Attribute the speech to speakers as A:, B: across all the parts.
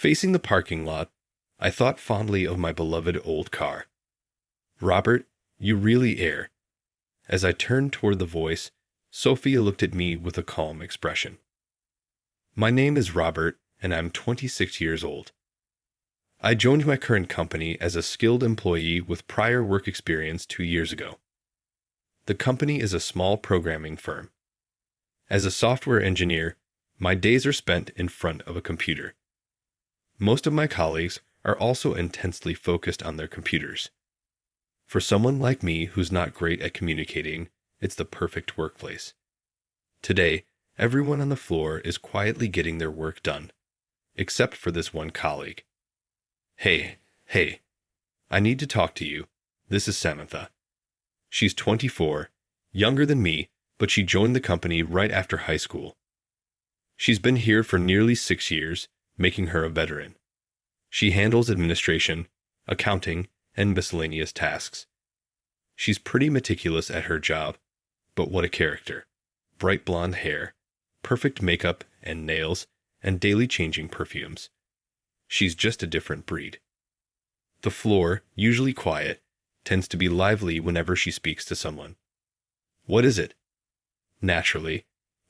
A: Facing the parking lot, I thought fondly of my beloved old car. Robert, you really air. As I turned toward the voice, Sophia looked at me with a calm expression. My name is Robert, and I'm 26 years old. I joined my current company as a skilled employee with prior work experience 2 years ago. The company is a small programming firm. As a software engineer, my days are spent in front of a computer. Most of my colleagues are also intensely focused on their computers. For someone like me who's not great at communicating, it's the perfect workplace. Today, everyone on the floor is quietly getting their work done, except for this one colleague. Hey, I need to talk to you. This is Samantha. She's 24, younger than me, but she joined the company right after high school. She's been here for nearly 6 years, making her a veteran. She handles administration, accounting, and miscellaneous tasks. She's pretty meticulous at her job, but what a character. Bright blonde hair, perfect makeup and nails, and daily changing perfumes. She's just a different breed. The floor, usually quiet, tends to be lively whenever she speaks to someone. What is it? Naturally,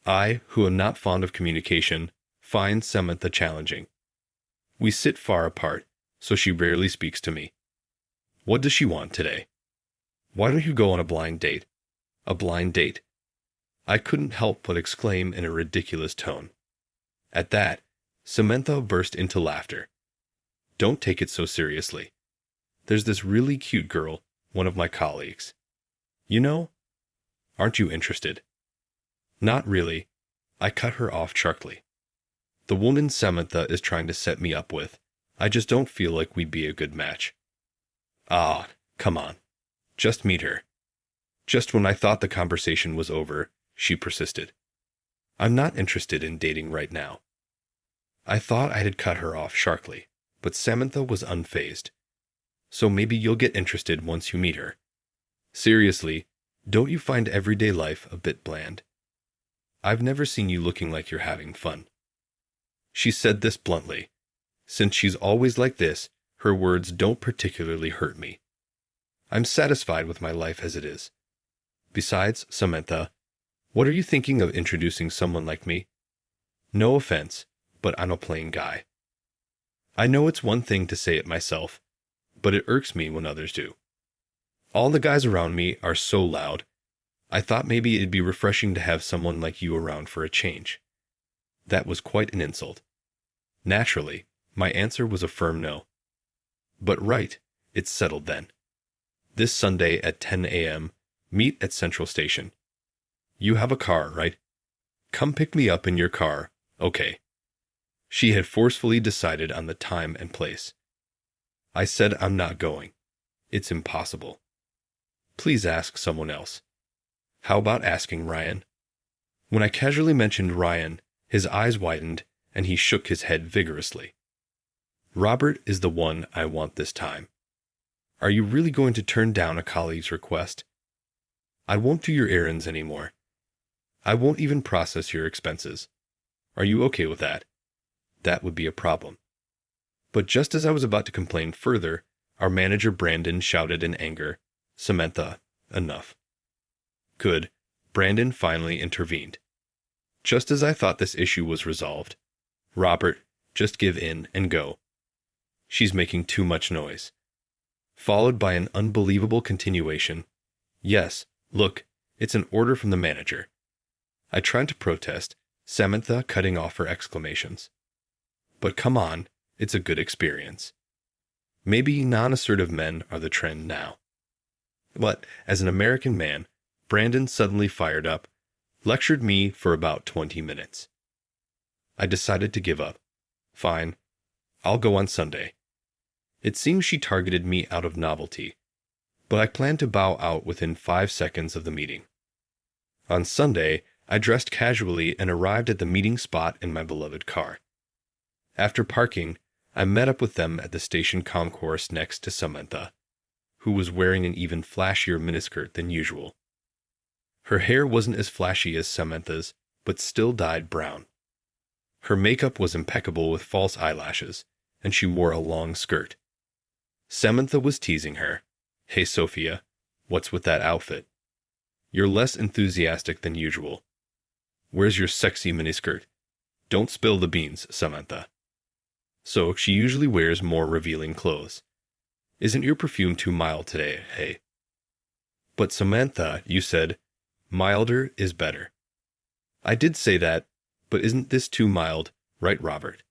A: I, who am not fond of communication, find Samantha challenging. We sit far apart, so she rarely speaks to me. What does she want today? Why don't you go on a blind date? A blind date. I couldn't help but exclaim in a ridiculous tone. At that, Samantha burst into laughter. Don't take it so seriously. There's this really cute girl, one of my colleagues. You know? Aren't you interested? Not really. I cut her off sharply. The woman Samantha is trying to set me up with. I just don't feel like we'd be a good match. Ah, come on. Just meet her. Just when I thought the conversation was over, she persisted. I'm not interested in dating right now. I thought I had cut her off sharply, but Samantha was unfazed. So maybe you'll get interested once you meet her. Seriously, don't you find everyday life a bit bland? I've never seen you looking like you're having fun. She said this bluntly. Since she's always like this, her words don't particularly hurt me. I'm satisfied with my life as it is. Besides, Samantha, what are you thinking of introducing someone like me? No offense, but I'm a plain guy. I know it's one thing to say it myself, but it irks me when others do. All the guys around me are so loud. I thought maybe it'd be refreshing to have someone like you around for a change. That was quite an insult. Naturally, my answer was a firm no. But right, it's settled then. This Sunday at 10 a.m., meet at Central Station. You have a car, right? Come pick me up in your car, okay. She had forcefully decided on the time and place. I said I'm not going. It's impossible. Please ask someone else. How about asking Ryan? When I casually mentioned Ryan, his eyes widened and he shook his head vigorously. Robert is the one I want this time. Are you really going to turn down a colleague's request? I won't do your errands anymore. I won't even process your expenses. Are you okay with that? That would be a problem. But just as I was about to complain further, our manager Brandon shouted in anger, Samantha, enough. Good. Brandon finally intervened. Just as I thought this issue was resolved. Robert, just give in and go. She's making too much noise. Followed by an unbelievable continuation. Yes, look, it's an order from the manager. I tried to protest, Samantha cutting off her exclamations. But come on, it's a good experience. Maybe non-assertive men are the trend now. But, as an American man, Brandon suddenly fired up, lectured me for about 20 minutes. I decided to give up. Fine, I'll go on Sunday. It seems she targeted me out of novelty, but I planned to bow out within 5 seconds of the meeting. On Sunday, I dressed casually and arrived at the meeting spot in my beloved car. After parking, I met up with them at the station concourse next to Samantha, who was wearing an even flashier miniskirt than usual. Her hair wasn't as flashy as Samantha's, but still dyed brown. Her makeup was impeccable with false eyelashes, and she wore a long skirt. Samantha was teasing her. "Hey, Sophia, what's with that outfit? You're less enthusiastic than usual. Where's your sexy miniskirt? Don't spill the beans, Samantha." So she usually wears more revealing clothes. "Isn't your perfume too mild today, hey?" "But Samantha, you said, milder is better." "I did say that, but isn't this too mild, right, Robert?"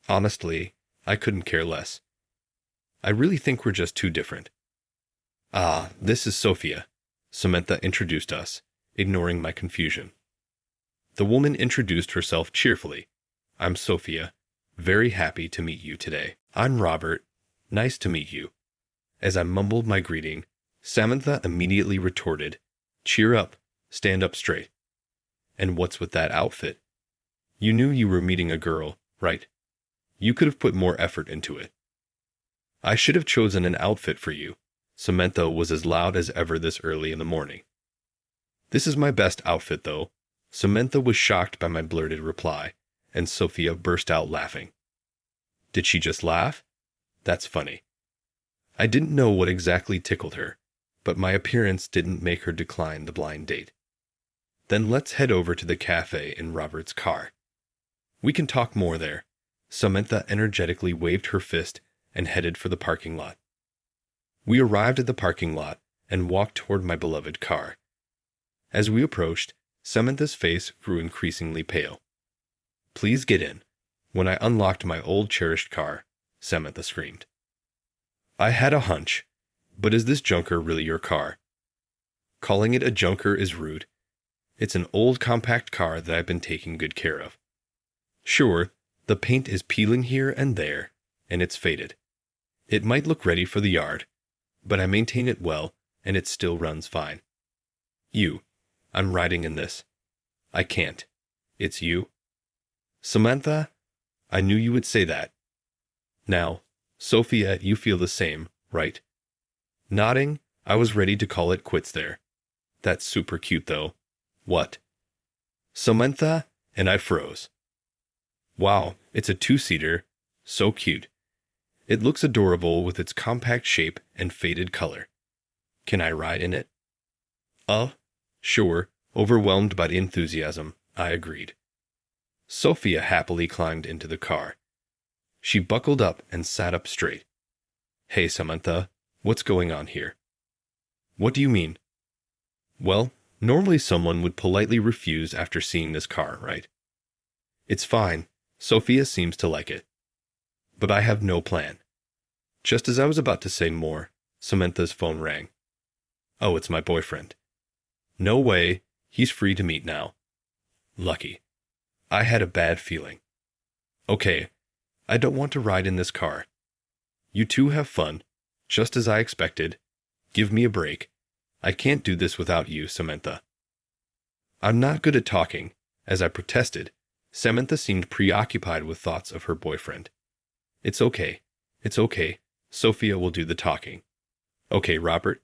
A: "Honestly, I couldn't care less. I really think we're just too different." "Ah, this is Sophia," Samantha introduced us, ignoring my confusion. The woman introduced herself cheerfully. "I'm Sophia. Very happy to meet you today." "I'm Robert. Nice to meet you." As I mumbled my greeting, Samantha immediately retorted, "Cheer up. Stand up straight. And what's with that outfit? You knew you were meeting a girl, right? You could have put more effort into it." "I should have chosen an outfit for you." Samantha was as loud as ever this early in the morning. "This is my best outfit, though." Samantha was shocked by my blurted reply, and Sophia burst out laughing. Did she just laugh? That's funny. I didn't know what exactly tickled her, but my appearance didn't make her decline the blind date. "Then let's head over to the cafe in Robert's car. We can talk more there." Samantha energetically waved her fist and headed for the parking lot. We arrived at the parking lot and walked toward my beloved car. As we approached, Samantha's face grew increasingly pale. "Please get in." When I unlocked my old cherished car, Samantha screamed. "I had a hunch, but is this junker really your car?" "Calling it a junker is rude. It's an old compact car that I've been taking good care of. Sure, the paint is peeling here and there, and it's faded. It might look ready for the yard, but I maintain it well, and it still runs fine. I'm riding in this." "I can't. It's you." "Samantha, I knew you would say that." "Now, Sophia, you feel the same, right?" Nodding, I was ready to call it quits there. "That's super cute, though." "What?" "Samantha," and I froze. "Wow, it's a two-seater. So cute. It looks adorable with its compact shape and faded color. Can I ride in it?" Sure." Overwhelmed by the enthusiasm, I agreed. Sophia happily climbed into the car. She buckled up and sat up straight. "Hey, Samantha, what's going on here?" "What do you mean?" "Well, normally someone would politely refuse after seeing this car, right?" "It's fine. Sophia seems to like it. But I have no plan." Just as I was about to say more, Samantha's phone rang. "Oh, it's my boyfriend." "No way. He's free to meet now." Lucky. I had a bad feeling. "Okay, I don't want to ride in this car. You two have fun, just as I expected. Give me a break. I can't do this without you, Samantha." I'm not good at talking. As I protested, Samantha seemed preoccupied with thoughts of her boyfriend. It's okay. Sophia will do the talking." "Okay, Robert."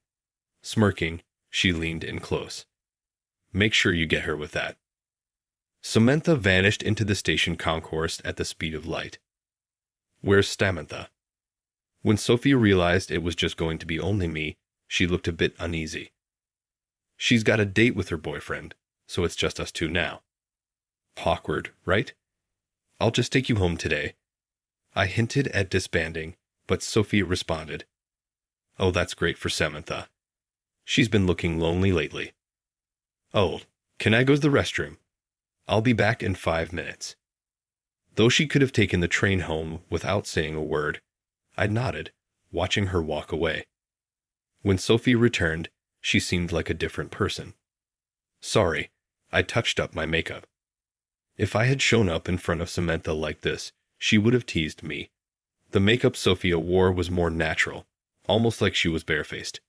A: Smirking, she leaned in close. "Make sure you get her with that." Samantha vanished into the station concourse at the speed of light. "Where's Samantha?" When Sophia realized it was just going to be only me, she looked a bit uneasy. "She's got a date with her boyfriend, so it's just us two now." "Awkward, right?" "I'll just take you home today." I hinted at disbanding, but Sophia responded, "Oh, that's great for Samantha. She's been looking lonely lately." "Oh, can I go to the restroom? I'll be back in 5 minutes." Though she could have taken the train home without saying a word, I nodded, watching her walk away. When Sophia returned, she seemed like a different person. Sorry, I touched up my makeup. If I had shown up in front of Samantha like this, she would have teased me. The makeup Sophia wore was more natural, almost like she was barefaced.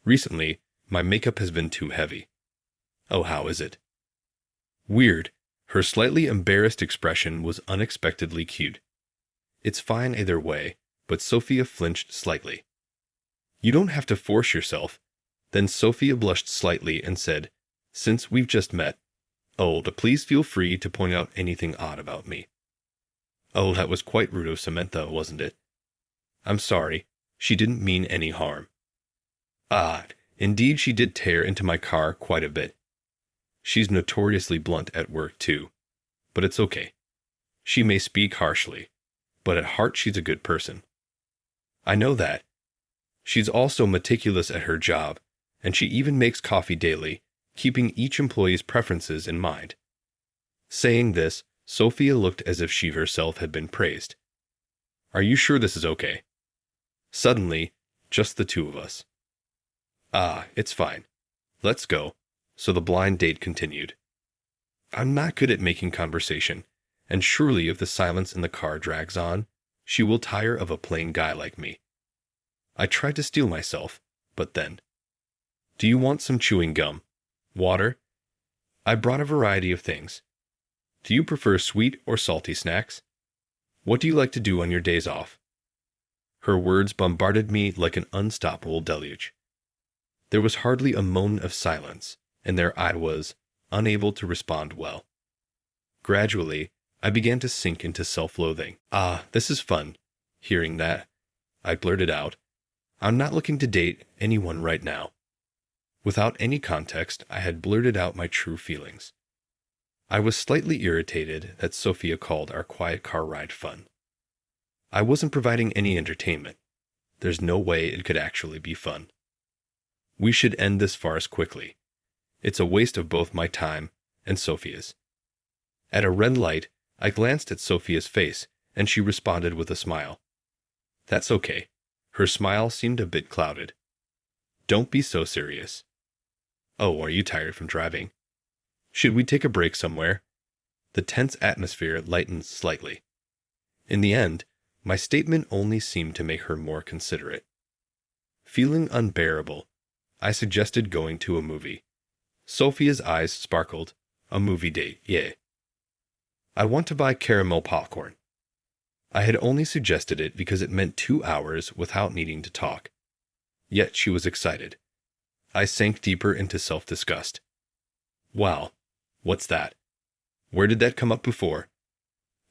A: Recently, my makeup has been too heavy. "Oh, how is it?" Weird. Her slightly embarrassed expression was unexpectedly cute. "It's fine either way," but Sophia flinched slightly. "You don't have to force yourself." Then Sophia blushed slightly and said, "Since we've just met, please feel free to point out anything odd about me." Oh, that was quite rude of Samantha, wasn't it? I'm sorry. She didn't mean any harm. Ah, indeed she did tear into my car quite a bit. She's notoriously blunt at work, too. But it's okay. She may speak harshly, but at heart she's a good person. I know that. She's also meticulous at her job, and she even makes coffee daily, keeping each employee's preferences in mind. Saying this, Sophia looked as if she herself had been praised. Are you sure this is okay? Suddenly, just the two of us. Ah, it's fine. Let's go. So the blind date continued. I'm not good at making conversation, and surely if the silence in the car drags on, she will tire of a plain guy like me. I tried to steel myself, but then. Do you want some chewing gum? Water? I brought a variety of things. Do you prefer sweet or salty snacks? What do you like to do on your days off? Her words bombarded me like an unstoppable deluge. There was hardly a moment of silence, and there I was, unable to respond well. Gradually, I began to sink into self-loathing. Ah, this is fun. Hearing that, I blurted out, I'm not looking to date anyone right now. Without any context, I had blurted out my true feelings. I was slightly irritated that Sophia called our quiet car ride fun. I wasn't providing any entertainment. There's no way it could actually be fun. We should end this farce quickly. It's a waste of both my time and Sophia's. At a red light, I glanced at Sophia's face, and she responded with a smile. That's okay. Her smile seemed a bit clouded. Don't be so serious. Oh, are you tired from driving? Should we take a break somewhere? The tense atmosphere lightened slightly. In the end, my statement only seemed to make her more considerate. Feeling unbearable, I suggested going to a movie. Sophia's eyes sparkled. A movie date, yeah. I want to buy caramel popcorn. I had only suggested it because it meant 2 hours without needing to talk. Yet she was excited. I sank deeper into self-disgust. Wow, what's that? Where did that come up before?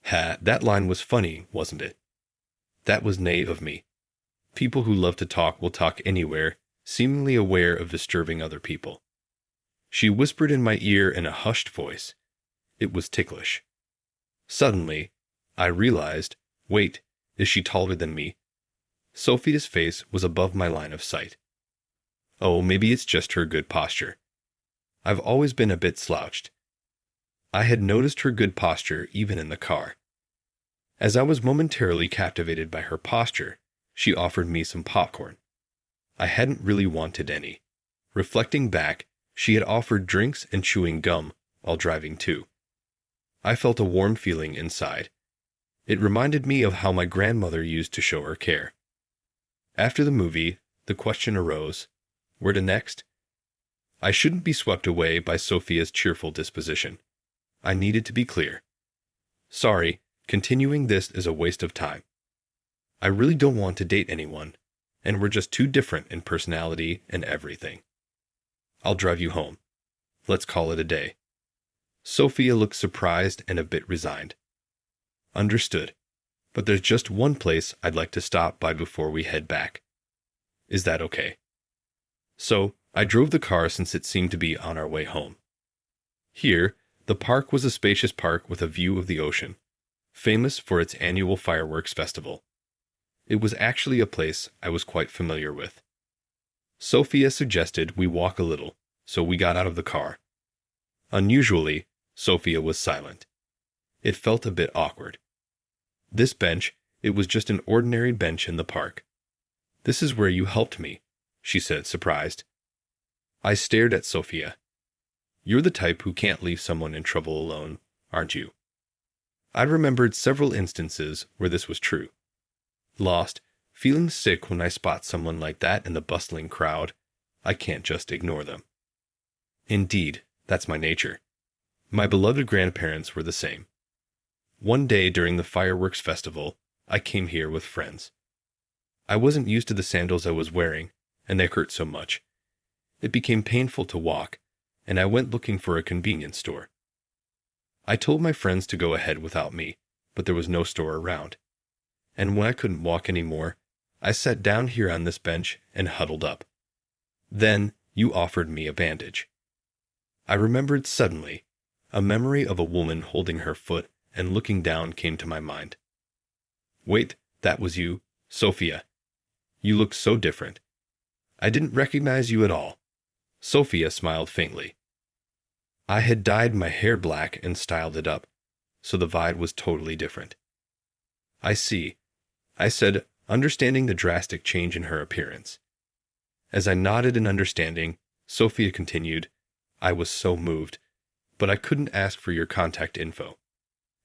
A: That line was funny, wasn't it? That was naive of me. People who love to talk will talk anywhere, seemingly aware of disturbing other people. She whispered in my ear in a hushed voice. It was ticklish. Suddenly, I realized, wait, is she taller than me? Sophia's face was above my line of sight. Oh, maybe it's just her good posture. I've always been a bit slouched. I had noticed her good posture even in the car. As I was momentarily captivated by her posture, she offered me some popcorn. I hadn't really wanted any. Reflecting back, she had offered drinks and chewing gum while driving too. I felt a warm feeling inside. It reminded me of how my grandmother used to show her care. After the movie, the question arose, where to next? I shouldn't be swept away by Sophia's cheerful disposition. I needed to be clear. Sorry, continuing this is a waste of time. I really don't want to date anyone, and we're just too different in personality and everything. I'll drive you home. Let's call it a day. Sophia looked surprised and a bit resigned. Understood. But there's just one place I'd like to stop by before we head back. Is that okay? So, I drove the car since it seemed to be on our way home. Here, the park was a spacious park with a view of the ocean, famous for its annual fireworks festival. It was actually a place I was quite familiar with. Sophia suggested we walk a little, so we got out of the car. Unusually, Sophia was silent. It felt a bit awkward. This bench, it was just an ordinary bench in the park. This is where you helped me, she said, surprised. I stared at Sophia. You're the type who can't leave someone in trouble alone, aren't you? I remembered several instances where this was true. Lost, feeling sick when I spot someone like that in the bustling crowd, I can't just ignore them. Indeed, that's my nature. My beloved grandparents were the same. One day during the fireworks festival, I came here with friends. I wasn't used to the sandals I was wearing, and they hurt so much. It became painful to walk, and I went looking for a convenience store. I told my friends to go ahead without me, but there was no store around. And when I couldn't walk anymore, I sat down here on this bench and huddled up. Then you offered me a bandage. I remembered suddenly. A memory of a woman holding her foot and looking down came to my mind. Wait, that was you, Sophia. You looked so different. I didn't recognize you at all. Sophia smiled faintly. I had dyed my hair black and styled it up, so the vibe was totally different. I see, I said, understanding the drastic change in her appearance. As I nodded in understanding, Sophia continued, I was so moved, but I couldn't ask for your contact info,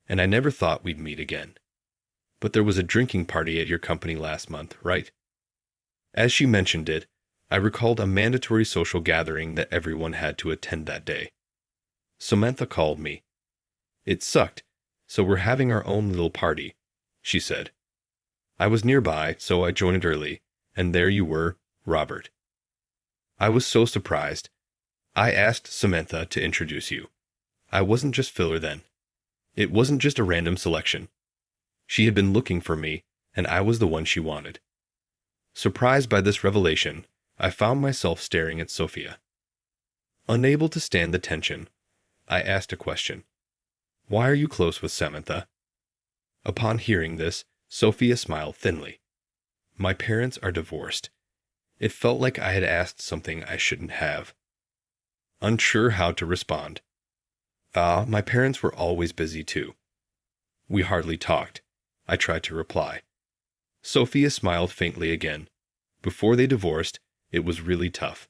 A: and I never thought we'd meet again. But there was a drinking party at your company last month, right? As she mentioned it, I recalled a mandatory social gathering that everyone had to attend that day. Samantha called me. It sucked, so we're having our own little party, she said. I was nearby, so I joined early, and there you were, Robert. I was so surprised. I asked Samantha to introduce you. I wasn't just filler then. It wasn't just a random selection. She had been looking for me, and I was the one she wanted. Surprised by this revelation, I found myself staring at Sophia. Unable to stand the tension, I asked a question. Why are you close with Samantha? Upon hearing this, Sophia smiled thinly. My parents are divorced. It felt like I had asked something I shouldn't have. Unsure how to respond. My parents were always busy too. We hardly talked. I tried to reply. Sophia smiled faintly again. Before they divorced, it was really tough.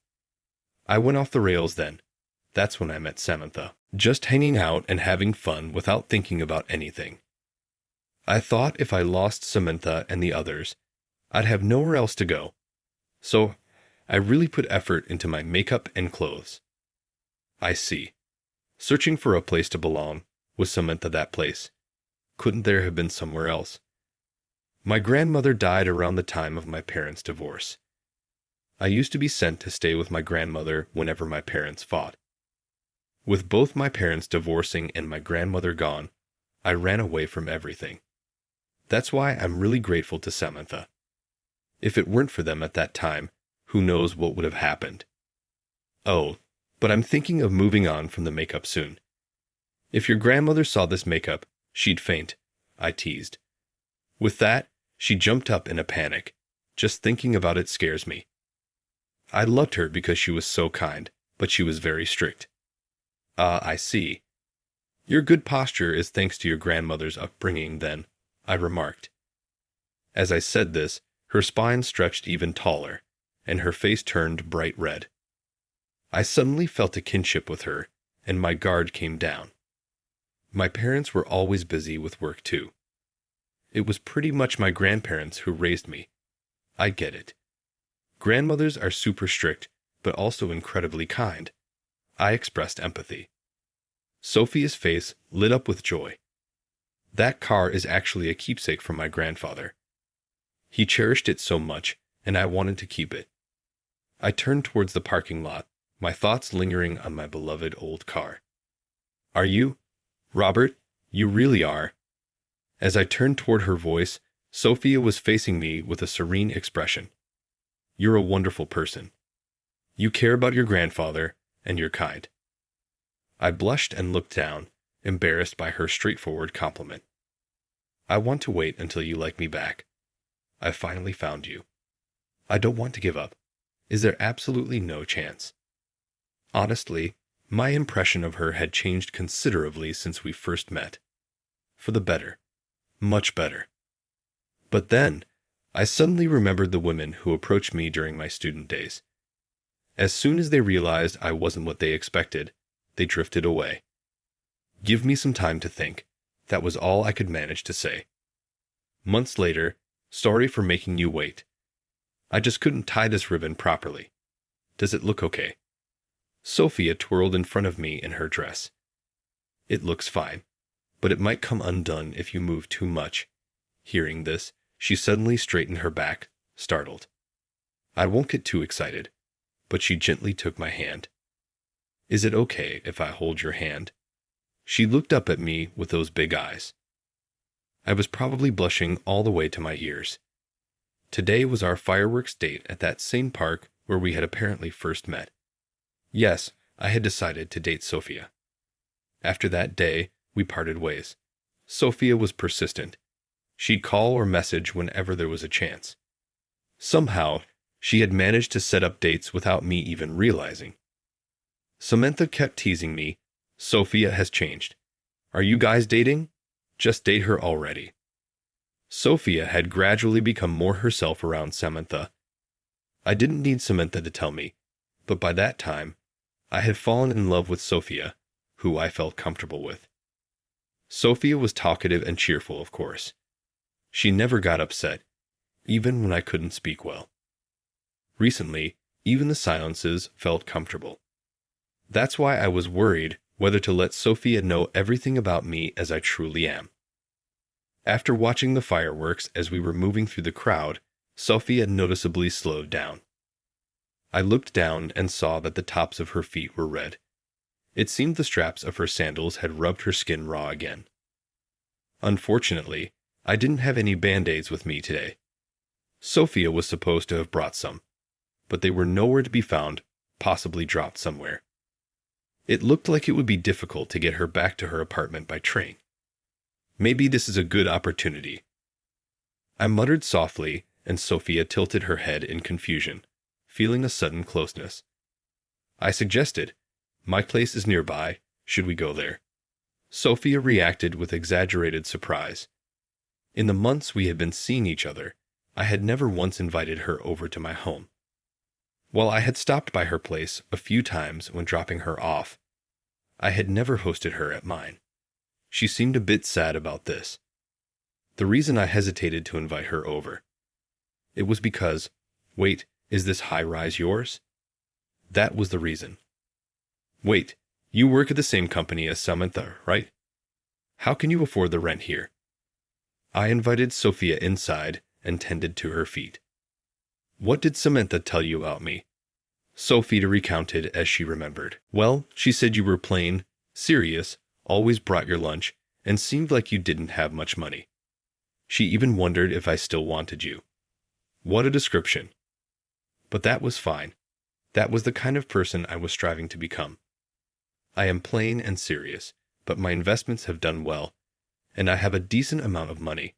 A: I went off the rails then. That's when I met Samantha. Just hanging out and having fun without thinking about anything. I thought if I lost Samantha and the others, I'd have nowhere else to go. So, I really put effort into my makeup and clothes. I see. Searching for a place to belong, was Samantha that place? Couldn't there have been somewhere else? My grandmother died around the time of my parents' divorce. I used to be sent to stay with my grandmother whenever my parents fought. With both my parents divorcing and my grandmother gone, I ran away from everything. That's why I'm really grateful to Samantha. If it weren't for them at that time, who knows what would have happened. Oh, but I'm thinking of moving on from the makeup soon. If your grandmother saw this makeup, she'd faint, I teased. With that, she jumped up in a panic. Just thinking about it scares me. I loved her because she was so kind, but she was very strict. I see. Your good posture is thanks to your grandmother's upbringing, then, I remarked. As I said this, her spine stretched even taller, and her face turned bright red. I suddenly felt a kinship with her, and my guard came down. My parents were always busy with work too. It was pretty much my grandparents who raised me. I get it. Grandmothers are super strict, but also incredibly kind. I expressed empathy. Sophia's face lit up with joy. That car is actually a keepsake from my grandfather. He cherished it so much, and I wanted to keep it. I turned towards the parking lot, my thoughts lingering on my beloved old car. Are you? Robert, you really are. As I turned toward her voice, Sophia was facing me with a serene expression. You're a wonderful person. You care about your grandfather, and you're kind. I blushed and looked down, embarrassed by her straightforward compliment. I want to wait until you like me back. I finally found you. I don't want to give up. Is there absolutely no chance? Honestly, my impression of her had changed considerably since we first met. For the better. Much better. But then, I suddenly remembered the women who approached me during my student days. As soon as they realized I wasn't what they expected, they drifted away. Give me some time to think. That was all I could manage to say. Months later, sorry for making you wait. I just couldn't tie this ribbon properly. Does it look okay? Sophia twirled in front of me in her dress. It looks fine, but it might come undone if you move too much. Hearing this, she suddenly straightened her back, startled. I won't get too excited, but she gently took my hand. Is it okay if I hold your hand? She looked up at me with those big eyes. I was probably blushing all the way to my ears. Today was our fireworks date at that same park where we had apparently first met. Yes, I had decided to date Sophia. After that day, we parted ways. Sophia was persistent. She'd call or message whenever there was a chance. Somehow, she had managed to set up dates without me even realizing. Samantha kept teasing me, "Sophia has changed. Are you guys dating? Just date her already." Sophia had gradually become more herself around Samantha. I didn't need Samantha to tell me, but by that time, I had fallen in love with Sophia, who I felt comfortable with. Sophia was talkative and cheerful, of course. She never got upset, even when I couldn't speak well. Recently, even the silences felt comfortable. That's why I was worried whether to let Sophia know everything about me as I truly am. After watching the fireworks as we were moving through the crowd, Sophia noticeably slowed down. I looked down and saw that the tops of her feet were red. It seemed the straps of her sandals had rubbed her skin raw again. Unfortunately, I didn't have any Band-Aids with me today. Sophia was supposed to have brought some, but they were nowhere to be found, possibly dropped somewhere. It looked like it would be difficult to get her back to her apartment by train. Maybe this is a good opportunity. I muttered softly, and Sophia tilted her head in confusion, feeling a sudden closeness. I suggested, "My place is nearby. Should we go there?" Sophia reacted with exaggerated surprise. In the months we had been seeing each other, I had never once invited her over to my home. While I had stopped by her place a few times when dropping her off, I had never hosted her at mine. She seemed a bit sad about this. The reason I hesitated to invite her over, it was because, "Wait, is this high-rise yours?" That was the reason. "Wait, you work at the same company as Samantha, right? How can you afford the rent here?" I invited Sophia inside and tended to her feet. "What did Samantha tell you about me?" Sophia recounted as she remembered. "Well, she said you were plain, serious, always brought your lunch, and seemed like you didn't have much money. She even wondered if I still wanted you." What a description. But that was fine. That was the kind of person I was striving to become. I am plain and serious, but my investments have done well, and I have a decent amount of money,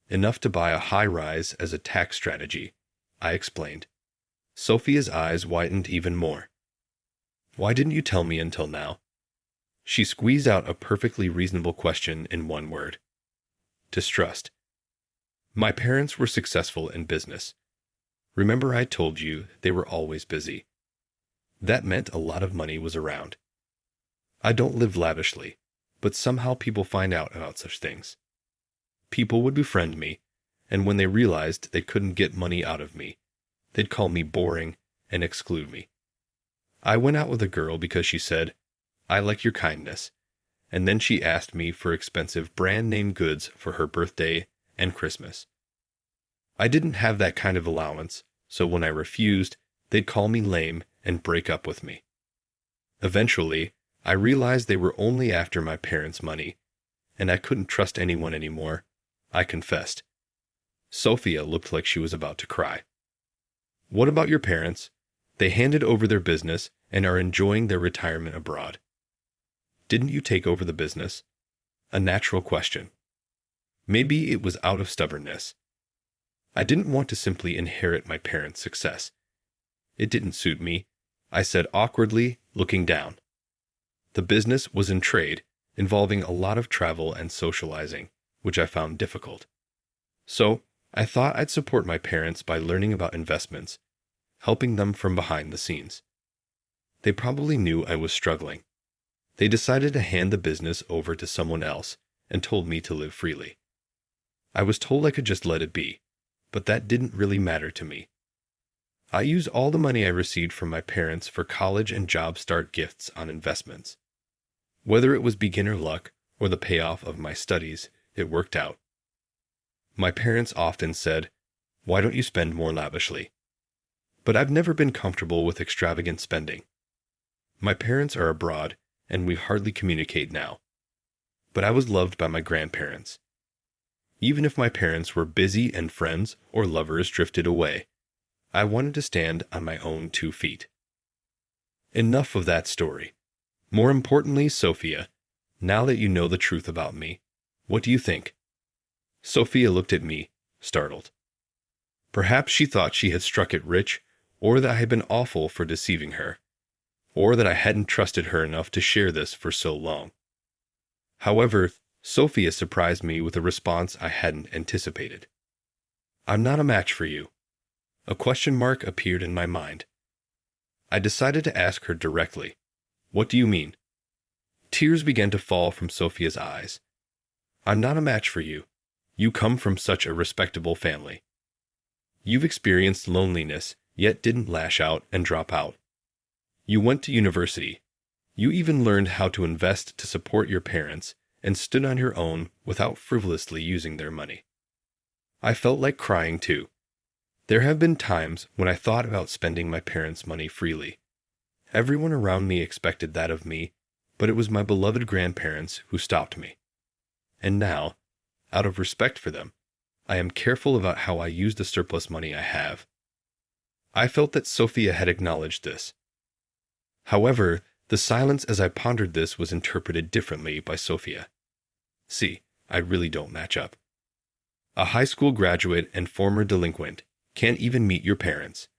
A: enough to buy a high-rise as a tax strategy, I explained. Sophia's eyes widened even more. "Why didn't you tell me until now?" She squeezed out a perfectly reasonable question in one word. Distrust. My parents were successful in business. Remember I told you they were always busy. That meant a lot of money was around. I don't live lavishly, but somehow people find out about such things. People would befriend me, and when they realized they couldn't get money out of me, they'd call me boring and exclude me. I went out with a girl because she said, "I like your kindness," and then she asked me for expensive brand-name goods for her birthday and Christmas. I didn't have that kind of allowance, so when I refused, they'd call me lame and break up with me. Eventually, I realized they were only after my parents' money, and I couldn't trust anyone anymore, I confessed. Sophia looked like she was about to cry. "What about your parents? They handed over their business and are enjoying their retirement abroad. Didn't you take over the business?" A natural question. Maybe it was out of stubbornness. I didn't want to simply inherit my parents' success. It didn't suit me, I said awkwardly, looking down. The business was in trade, involving a lot of travel and socializing, which I found difficult. So, I thought I'd support my parents by learning about investments, helping them from behind the scenes. They probably knew I was struggling. They decided to hand the business over to someone else and told me to live freely. I was told I could just let it be, but that didn't really matter to me. I used all the money I received from my parents for college and job start gifts on investments. Whether it was beginner luck or the payoff of my studies, it worked out. My parents often said, "Why don't you spend more lavishly?" But I've never been comfortable with extravagant spending. My parents are abroad, and we hardly communicate now. But I was loved by my grandparents. even if my parents were busy and friends or lovers drifted away. I wanted to stand on my own 2 feet. Enough of that story. More importantly, Sophia, now that you know the truth about me, what do you think? Sophia looked at me, startled. Perhaps she thought she had struck it rich, or that I had been awful for deceiving her, or that I hadn't trusted her enough to share this for so long. However, Sophia surprised me with a response I hadn't anticipated. I'm not a match for you. A question mark appeared in my mind. I decided to ask her directly. What do you mean? Tears began to fall from Sophia's eyes. I'm not a match for you. You come from such a respectable family. You've experienced loneliness, yet didn't lash out and drop out. You went to university. You even learned how to invest to support your parents and stood on your own without frivolously using their money. I felt like crying too. There have been times when I thought about spending my parents' money freely. Everyone around me expected that of me, but it was my beloved grandparents who stopped me. And now, out of respect for them, I am careful about how I use the surplus money I have. I felt that Sophia had acknowledged this. However, the silence as I pondered this was interpreted differently by Sophia. See, I really don't match up. A high school graduate and former delinquent can't even meet your parents.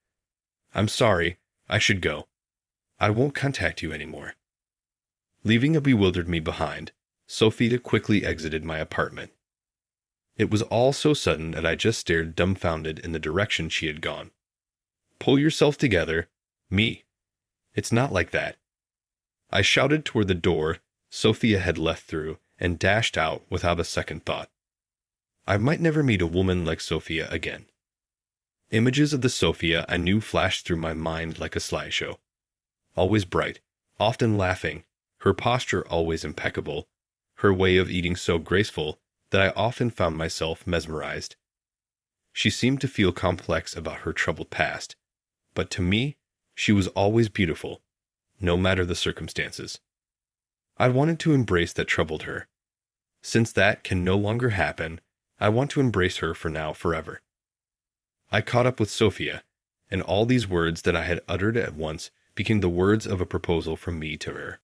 A: I'm sorry, I should go. I won't contact you anymore. Leaving a bewildered me behind, Sophia quickly exited my apartment. It was all so sudden that I just stared dumbfounded in the direction she had gone. Pull yourself together, me. It's not like that. I shouted toward the door Sophia had left through and dashed out without a second thought. I might never meet a woman like Sophia again. Images of the Sophia I knew flashed through my mind like a slideshow. Always bright, often laughing, her posture always impeccable, her way of eating so graceful that I often found myself mesmerized. She seemed to feel complex about her troubled past, but to me, she was always beautiful, no matter the circumstances. I wanted to embrace that troubled her. Since that can no longer happen, I want to embrace her for now forever. I caught up with Sophia, and all these words that I had uttered at once became the words of a proposal from me to her.